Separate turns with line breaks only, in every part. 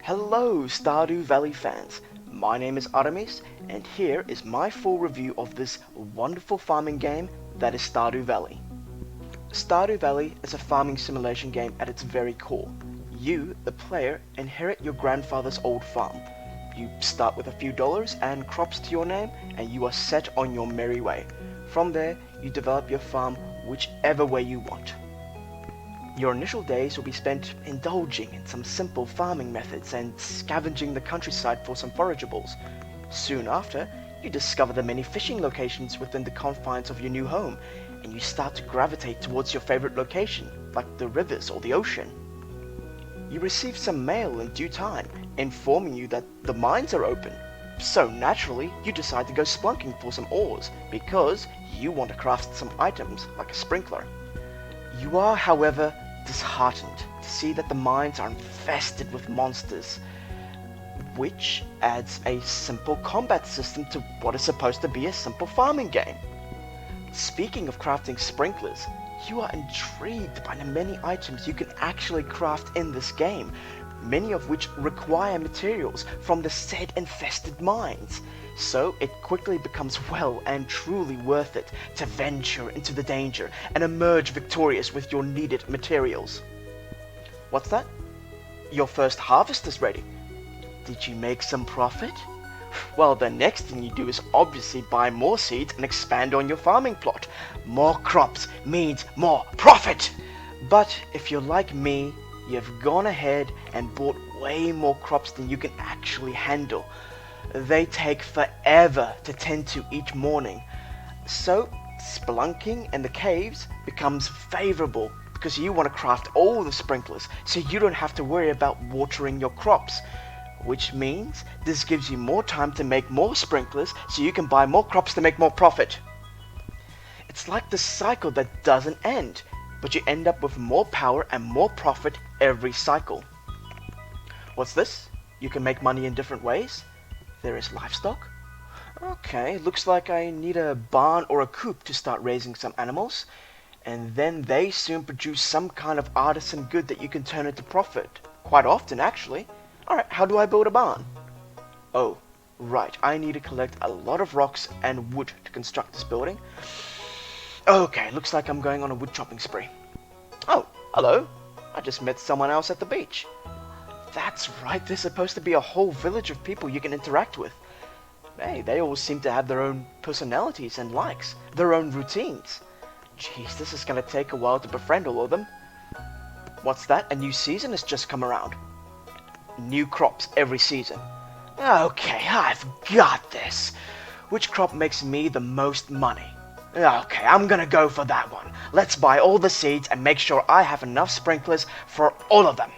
Hello Stardew Valley fans, my name is Artemis and here is my full review of this wonderful farming game that is Stardew Valley. Stardew Valley is a farming simulation game at its very core. You, the player, inherit your grandfather's old farm. You start with a few dollars and crops to your name and you are set on your merry way. From there, you develop your farm whichever way you want. Your initial days will be spent indulging in some simple farming methods and scavenging the countryside for some forageables. Soon after, you discover the many fishing locations within the confines of your new home, and you start to gravitate towards your favorite location, like the rivers or the ocean. You receive some mail in due time, informing you that the mines are open. So naturally, you decide to go splunking for some ores, because you want to craft some items, like a sprinkler. You are, however, disheartened to see that the mines are infested with monsters, which adds a simple combat system to what is supposed to be a simple farming game. Speaking of crafting sprinklers, you are intrigued by the many items you can actually craft in this game, many of which require materials from the said infested mines. So it quickly becomes well and truly worth it to venture into the danger and emerge victorious with your needed materials. What's that? Your first harvest is ready. Did you make some profit? Well, the next thing you do is obviously buy more seeds and expand on your farming plot. More crops means more profit! But if you're like me, you've gone ahead and bought way more crops than you can actually handle. They take forever to tend to each morning. So, spelunking in the caves becomes favorable because you want to craft all the sprinklers so you don't have to worry about watering your crops. Which means this gives you more time to make more sprinklers so you can buy more crops to make more profit. It's like the cycle that doesn't end, but you end up with more power and more profit every cycle. What's this? You can make money in different ways? There is livestock? Okay, looks like I need a barn or a coop to start raising some animals. And then they soon produce some kind of artisan good that you can turn into profit. Quite often, actually. Alright, how do I build a barn? Oh, right, I need to collect a lot of rocks and wood to construct this building. Okay, looks like I'm going on a wood chopping spree. Oh, hello. I just met someone else at the beach. That's right, there's supposed to be a whole village of people you can interact with. Hey, they all seem to have their own personalities and likes, their own routines. Jeez, this is gonna take a while to befriend all of them. What's that? A new season has just come around. New crops every season. Okay, I've got this. Which crop makes me the most money? Okay, I'm gonna go for that one. Let's buy all the seeds and make sure I have enough sprinklers for all of them.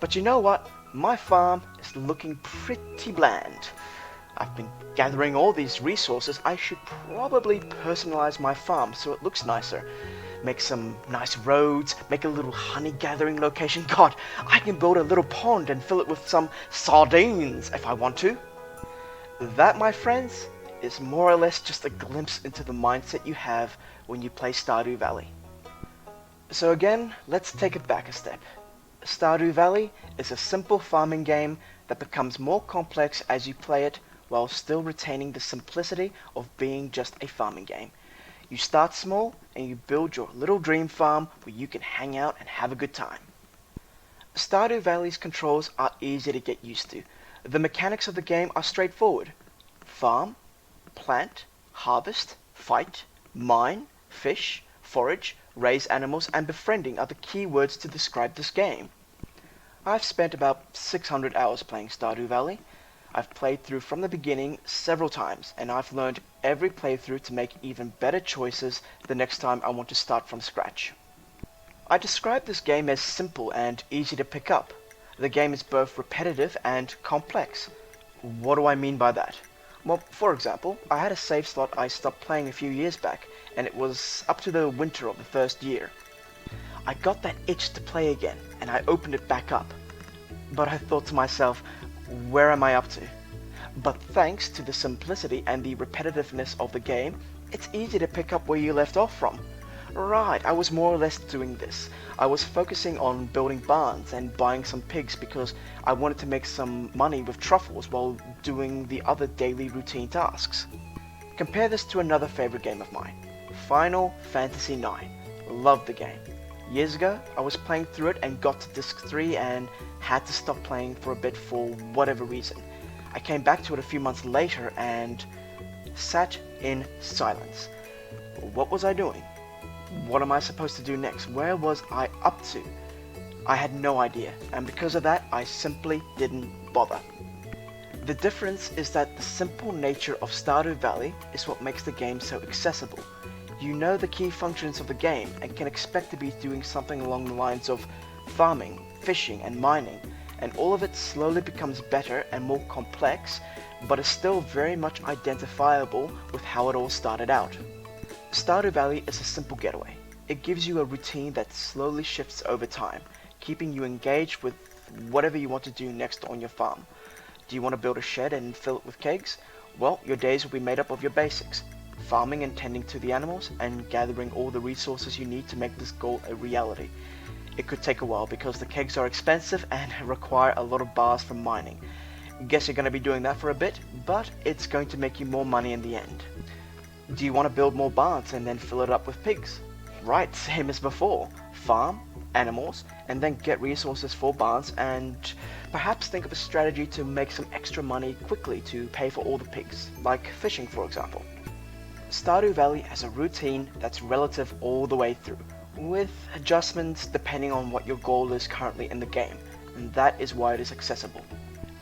But you know what? My farm is looking pretty bland. I've been gathering all these resources. I should probably personalize my farm so it looks nicer. Make some nice roads, make a little honey gathering location. God, I can build a little pond and fill it with some sardines if I want to. That, my friends, is more or less just a glimpse into the mindset you have when you play Stardew Valley. So again, let's take it back a step. Stardew Valley is a simple farming game that becomes more complex as you play it while still retaining the simplicity of being just a farming game. You start small and you build your little dream farm where you can hang out and have a good time. Stardew Valley's controls are easy to get used to. The mechanics of the game are straightforward. Farm, plant, harvest, fight, mine, fish, forage, raise animals, and befriending are the key words to describe this game. I've spent about 600 hours playing Stardew Valley. I've played through from the beginning several times, and I've learned every playthrough to make even better choices the next time I want to start from scratch. I describe this game as simple and easy to pick up. The game is both repetitive and complex. What do I mean by that? Well, for example, I had a save slot I stopped playing a few years back, and it was up to the winter of the first year. I got that itch to play again, and I opened it back up. But I thought to myself, where am I up to? But thanks to the simplicity and the repetitiveness of the game, it's easy to pick up where you left off from. Right, I was more or less doing this. I was focusing on building barns and buying some pigs because I wanted to make some money with truffles while doing the other daily routine tasks. Compare this to another favorite game of mine, Final Fantasy IX. Loved the game. Years ago, I was playing through it and got to disc 3 and had to stop playing for a bit for whatever reason. I came back to it a few months later and sat in silence. What was I doing? What am I supposed to do next? Where was I up to? I had no idea, and because of that, I simply didn't bother. The difference is that the simple nature of Stardew Valley is what makes the game so accessible. You know the key functions of the game and can expect to be doing something along the lines of farming, fishing, and mining, and all of it slowly becomes better and more complex, but is still very much identifiable with how it all started out. Stardew Valley is a simple getaway. It gives you a routine that slowly shifts over time, keeping you engaged with whatever you want to do next on your farm. Do you want to build a shed and fill it with kegs? Well, your days will be made up of your basics: farming and tending to the animals, and gathering all the resources you need to make this goal a reality. It could take a while because the kegs are expensive and require a lot of bars from mining. Guess you're going to be doing that for a bit, but it's going to make you more money in the end. Do you want to build more barns and then fill it up with pigs? Right, same as before. Farm, animals, and then get resources for barns, and perhaps think of a strategy to make some extra money quickly to pay for all the pigs, like fishing for example. Stardew Valley has a routine that's relative all the way through, with adjustments depending on what your goal is currently in the game, and that is why it is accessible.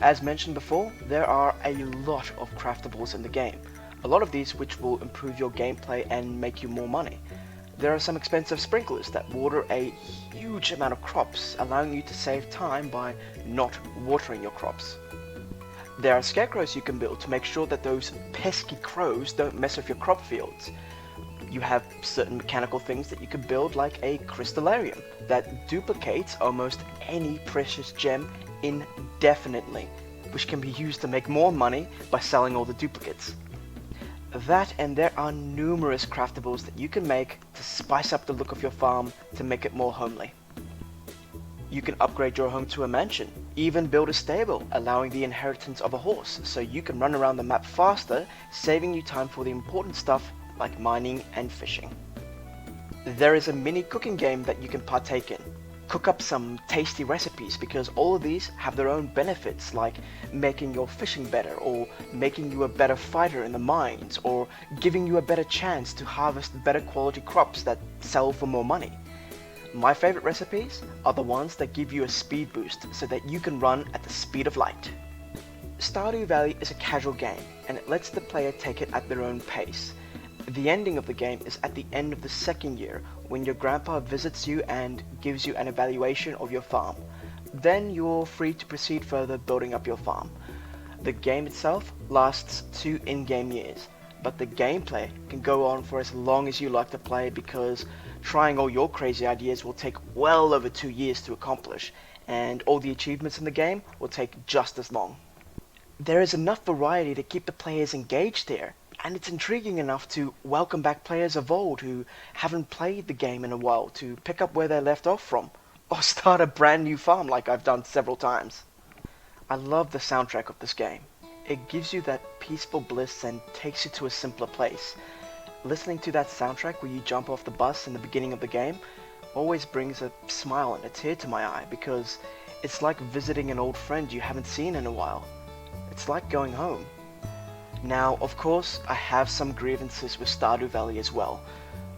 As mentioned before, there are a lot of craftables in the game, a lot of these which will improve your gameplay and make you more money. There are some expensive sprinklers that water a huge amount of crops, allowing you to save time by not watering your crops. There are scarecrows you can build to make sure that those pesky crows don't mess with your crop fields. You have certain mechanical things that you can build, like a crystallarium that duplicates almost any precious gem indefinitely, which can be used to make more money by selling all the duplicates. That, and there are numerous craftables that you can make to spice up the look of your farm to make it more homely. You can upgrade your home to a mansion, even build a stable, allowing the inheritance of a horse, so you can run around the map faster, saving you time for the important stuff like mining and fishing. There is a mini cooking game that you can partake in. Cook up some tasty recipes, because all of these have their own benefits, like making your fishing better, or making you a better fighter in the mines, or giving you a better chance to harvest better quality crops that sell for more money. My favorite recipes are the ones that give you a speed boost so that you can run at the speed of light. Stardew Valley is a casual game, and it lets the player take it at their own pace. The ending of the game is at the end of the second year, when your grandpa visits you and gives you an evaluation of your farm. Then you're free to proceed further building up your farm. The game itself lasts 2 in-game years, but the gameplay can go on for as long as you like to play, because trying all your crazy ideas will take well over 2 years to accomplish, and all the achievements in the game will take just as long. There is enough variety to keep the players engaged here, and it's intriguing enough to welcome back players of old who haven't played the game in a while to pick up where they left off from, or start a brand new farm like I've done several times. I love the soundtrack of this game. It gives you that peaceful bliss and takes you to a simpler place. Listening to that soundtrack where you jump off the bus in the beginning of the game always brings a smile and a tear to my eye, because it's like visiting an old friend you haven't seen in a while. It's like going home. Now, of course, I have some grievances with Stardew Valley as well.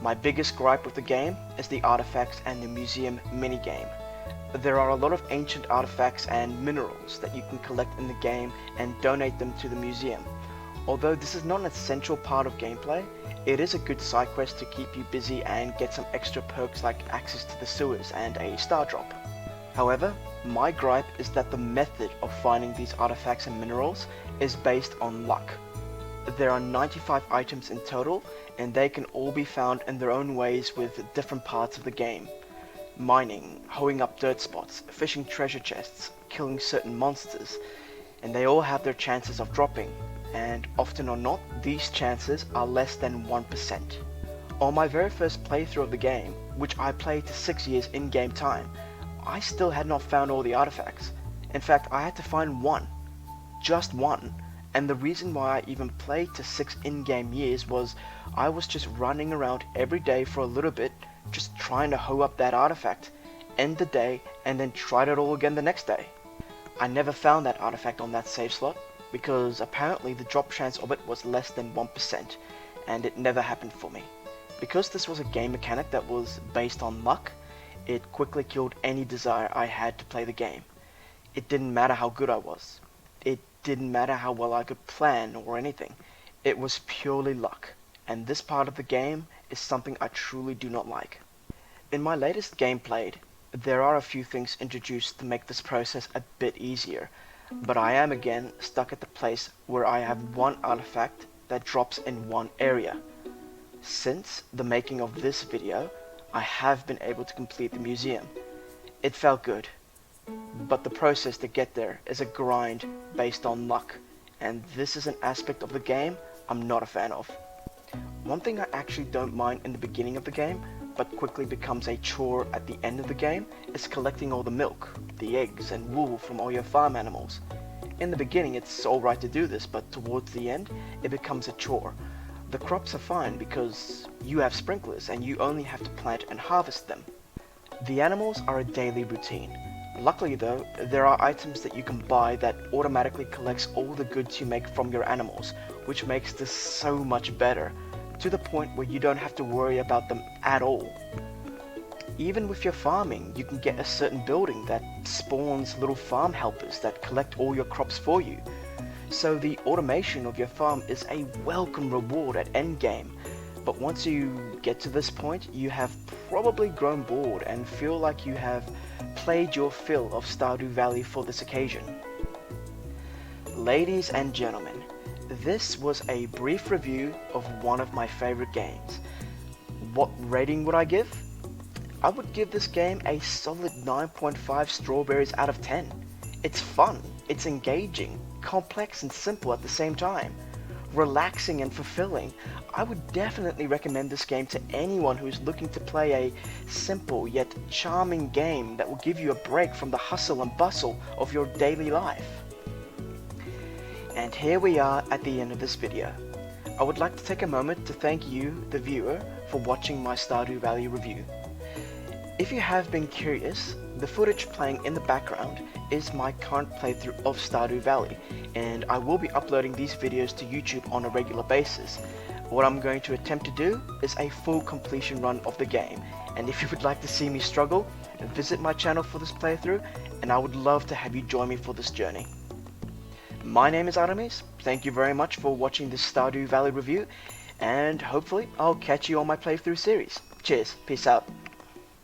My biggest gripe with the game is the artifacts and the museum minigame. There are a lot of ancient artifacts and minerals that you can collect in the game and donate them to the museum. Although this is not an essential part of gameplay, it is a good side quest to keep you busy and get some extra perks like access to the sewers and a star drop. However, my gripe is that the method of finding these artifacts and minerals is based on luck. There are 95 items in total, and they can all be found in their own ways with different parts of the game. Mining, hoeing up dirt spots, fishing treasure chests, killing certain monsters, and they all have their chances of dropping, and often or not, these chances are less than 1%. On my very first playthrough of the game, which I played to 6 years in-game time, I still had not found all the artifacts. In fact, I had to find one. Just one. And the reason why I even played to 6 in-game years was I was just running around every day for a little bit, just trying to hoe up that artifact, end the day, and then tried it all again the next day. I never found that artifact on that save slot, because apparently the drop chance of it was less than 1%, and it never happened for me. Because this was a game mechanic that was based on luck, it quickly killed any desire I had to play the game. It didn't matter how good I was. It didn't matter how well I could plan or anything. It was purely luck, and this part of the game is something I truly do not like. In my latest game played, there are a few things introduced to make this process a bit easier, but I am again stuck at the place where I have one artifact that drops in one area. Since the making of this video, I have been able to complete the museum. It felt good, but the process to get there is a grind based on luck, and this is an aspect of the game I'm not a fan of. One thing I actually don't mind in the beginning of the game, but quickly becomes a chore at the end of the game, is collecting all the milk, the eggs, and wool from all your farm animals. In the beginning it's alright to do this, but towards the end it becomes a chore. The crops are fine because you have sprinklers and you only have to plant and harvest them. The animals are a daily routine. Luckily though, there are items that you can buy that automatically collects all the goods you make from your animals, which makes this so much better, to the point where you don't have to worry about them at all. Even with your farming, you can get a certain building that spawns little farm helpers that collect all your crops for you. So the automation of your farm is a welcome reward at endgame, but once you get to this point, you have probably grown bored and feel like you have played your fill of Stardew Valley for this occasion. Ladies and gentlemen, this was a brief review of one of my favorite games. What rating would I give? I would give this game a solid 9.5 strawberries out of 10. It's fun, it's engaging, complex and simple at the same time, relaxing and fulfilling. I would definitely recommend this game to anyone who's looking to play a simple yet charming game that will give you a break from the hustle and bustle of your daily life. And here we are at the end of this video. I would like to take a moment to thank you, the viewer, for watching my Stardew Valley review. If you have been curious, the footage playing in the background is my current playthrough of Stardew Valley, and I will be uploading these videos to YouTube on a regular basis. What I'm going to attempt to do is a full completion run of the game, and if you would like to see me struggle, visit my channel for this playthrough, and I would love to have you join me for this journey. My name is Artemis, thank you very much for watching this Stardew Valley review, and hopefully I'll catch you on my playthrough series. Cheers, peace out.